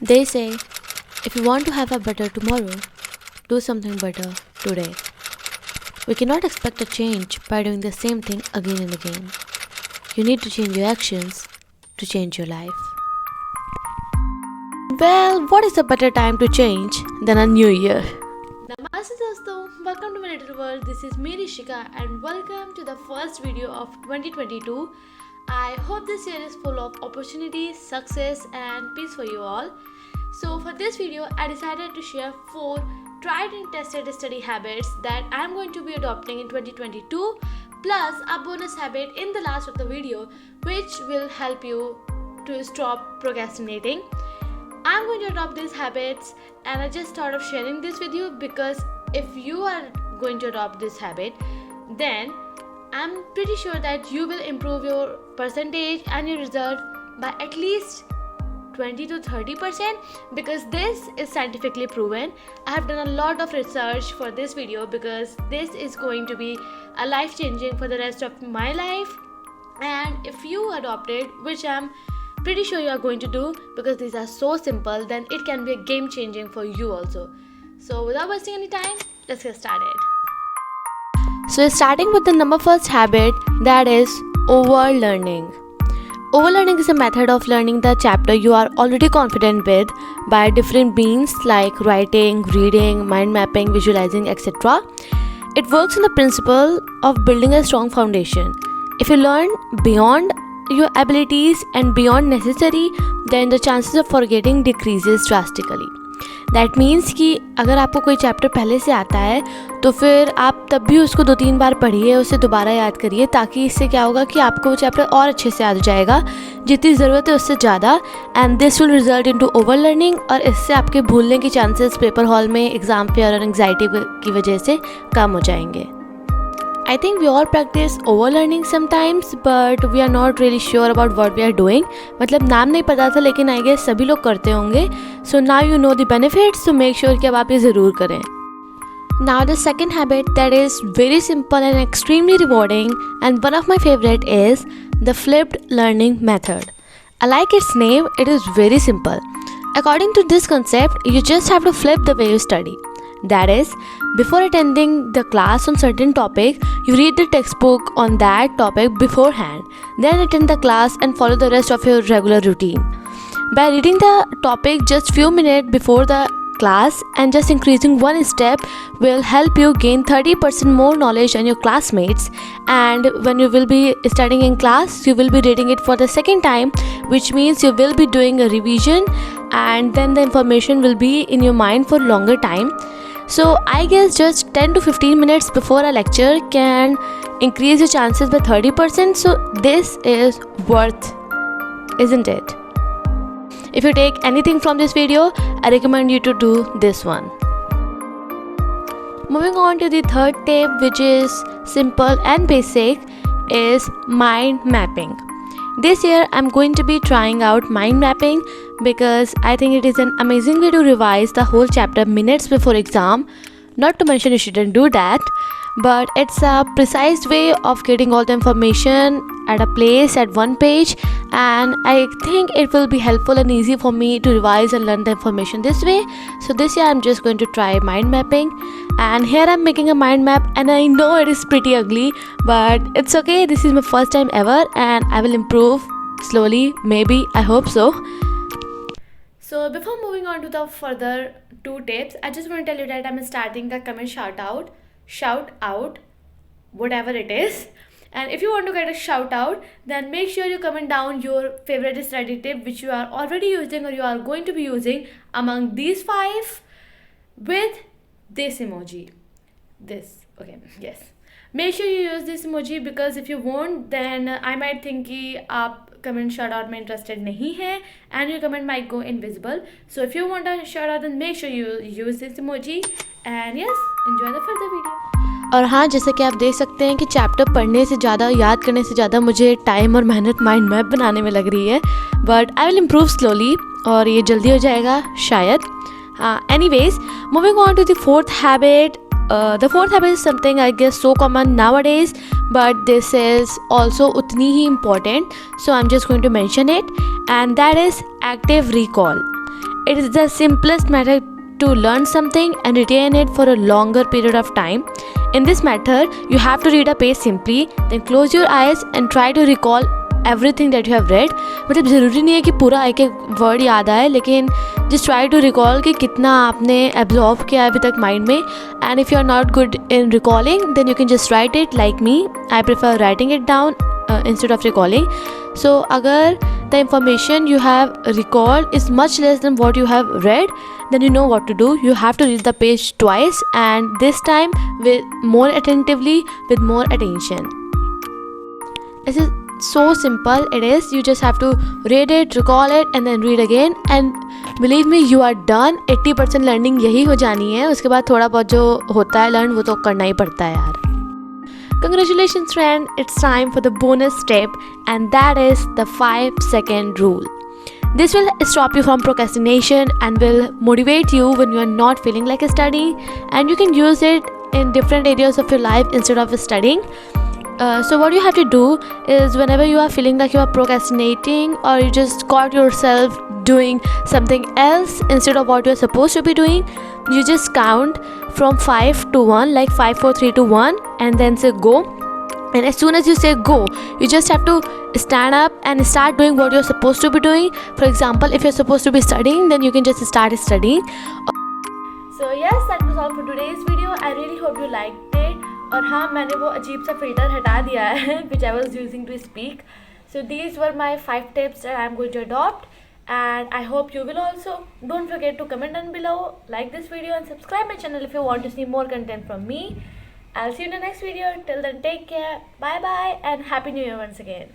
They say, if you want to have a better tomorrow, do something better today. We cannot expect a change by doing the same thing again and again. You need to change your actions to change your life. Well, what is a better time to change than a new year? Namaste दोस्तों, welcome to my little world. This is me Rishika and welcome to the first video of 2022. I hope this year is full of opportunities, success and peace for you all. So for this video, I decided to share 4 tried and tested study habits that I am going to be adopting in 2022, plus a bonus habit in the last of the video which will help you to stop procrastinating. I'm going to adopt these habits and I just thought of sharing this with you because if you are going to adopt this habit, then I'm pretty sure that you will improve your percentage and your result by at least 20 to 30% because this is scientifically proven. I have done a lot of research for this video because this is going to be a life changing for the rest of my life, and if you adopt it, which I'm pretty sure you are going to do because these are so simple, then it can be a game changing for you also. So without wasting any time, let's get started. So starting with the number first habit, that is overlearning. Overlearning is a method of learning the chapter you are already confident with by different means like writing, reading, mind mapping, visualizing, etc. It works on the principle of building a strong foundation. If you learn beyond your abilities and beyond necessary, then the chances of forgetting decreases drastically. That means कि अगर आपको कोई chapter पहले से आता है तो फिर आप तब भी उसको 2-3 बार पढ़िए, उसे दोबारा याद करिए, ताकि इससे क्या होगा कि आपको वो चैप्टर और अच्छे से याद हो जाएगा जितनी ज़रूरत है उससे ज़्यादा, and this will result into over learning, और इससे आपके भूलने के चांसेस पेपर हॉल में एग्ज़ाम फेयर और एंग्जाइटी की वजह से कम हो जाएंगे. I think we all practice overlearning sometimes, but we are not really sure about what we are doing. मतलब नाम नहीं पता था लेकिन I guess सभी लोग करते होंगे. So now you know the benefits, so make sure कि अब आप ये ज़रूर करें. Now the second habit that is very simple and extremely rewarding and one of my favorite is the flipped learning method. I like its name, it is very simple. According to this concept, you just have to flip the way you study. That is, before attending the class on certain topic, you read the textbook on that topic beforehand, then attend the class and follow the rest of your regular routine. By reading the topic just few minutes before the class and just increasing one step will help you gain 30% more knowledge than your classmates, and when you will be studying in class, you will be reading it for the second time, which means you will be doing a revision and then the information will be in your mind for longer time. So I guess just 10 to 15 minutes before a lecture can increase your chances by 30%. So this is worth, isn't it? If you take anything from this video, I recommend you to do this one. Moving on to the third tip, which is simple and basic, is mind mapping. This year I'm going to be trying out mind mapping because I think it is an amazing way to revise the whole chapter minutes before exam. Not to mention you shouldn't do that, but it's a precise way of getting all the information at a place at one page, and I think it will be helpful and easy for me to revise and learn the information this way. So this year I'm just going to try mind mapping, and here I'm making a mind map and I know it is pretty ugly, but it's okay. This is my first time ever and I will improve slowly, maybe, I hope so. So before moving on to the further 2 tips, I just want to tell you that I'm starting a comment shout out, whatever it is. And if you want to get a shout out, then make sure you comment down your favorite study tip which you are already using or you are going to be using among these 5 with this emoji. Yes. Make sure you use this emoji because if you won't, then I might think कि आप comment shout out में interested नहीं है and your comment might go invisible. So if you want a shout out, then make sure you use this emoji, and yes, enjoy the further video. और हाँ, जैसे कि आप देख सकते हैं कि चैप्टर पढ़ने से ज़्यादा, याद करने से ज़्यादा मुझे टाइम और मेहनत माइंड मैप बनाने में लग रही है, but I will improve slowly और ये जल्दी हो जाएगा शायद. Anyways, moving on to the fourth habit. The fourth habit is something I guess so common nowadays, but this is also utni hi important, so I'm just going to mention it, and that is active recall. It is the simplest method to learn something and retain it for a longer period of time. In this method, you have to read a page simply, then close your eyes and try to recall everything that you have read. मतलब ज़रूरी नहीं है कि पूरा एक एक word याद आए, लेकिन just try to recall कि कितना आपने absorb किया है अभी तक mind में. And if you are not good in recalling, then you can just write it like me. I prefer writing it down instead of recalling. So अगर the information you have recalled is much less than what you have read, then you know what to do. You have to read the page twice, and this time with more attentively, with more attention. This is so simple. It is, you just have to read it, recall it and then read again, and believe me, you are done. 80% learning यही हो जानी है. उसके बाद थोड़ा बहुत जो होता है लर्न वो तो करना ही पड़ता है यार. Congratulations friend, it's time for the bonus step, and that is the 5-second rule. This will stop you from procrastination and will motivate you when you are not feeling like studying, and you can use it in different areas of your life instead of studying. So what you have to do is, whenever you are feeling like you are procrastinating or you just caught yourself doing something else instead of what you are supposed to be doing, you just count from 5 to 1, like 5 4 3 2 1, and then say go. And as soon as you say go, you just have to stand up and start doing what you're supposed to be doing. For example, if you're supposed to be studying, then you can just start studying. So yes, that was all for today's video. I really hope you liked it. और हाँ, मैंने वो अजीब सा filter हटा दिया है which I was using to speak. So these were my 5 tips that I am going to adopt, and I hope you will also. Don't forget to comment down below, like this video and subscribe my channel if you want to see more content from me. I'll see you in the next video. Till then, take care, bye bye, and happy new year once again.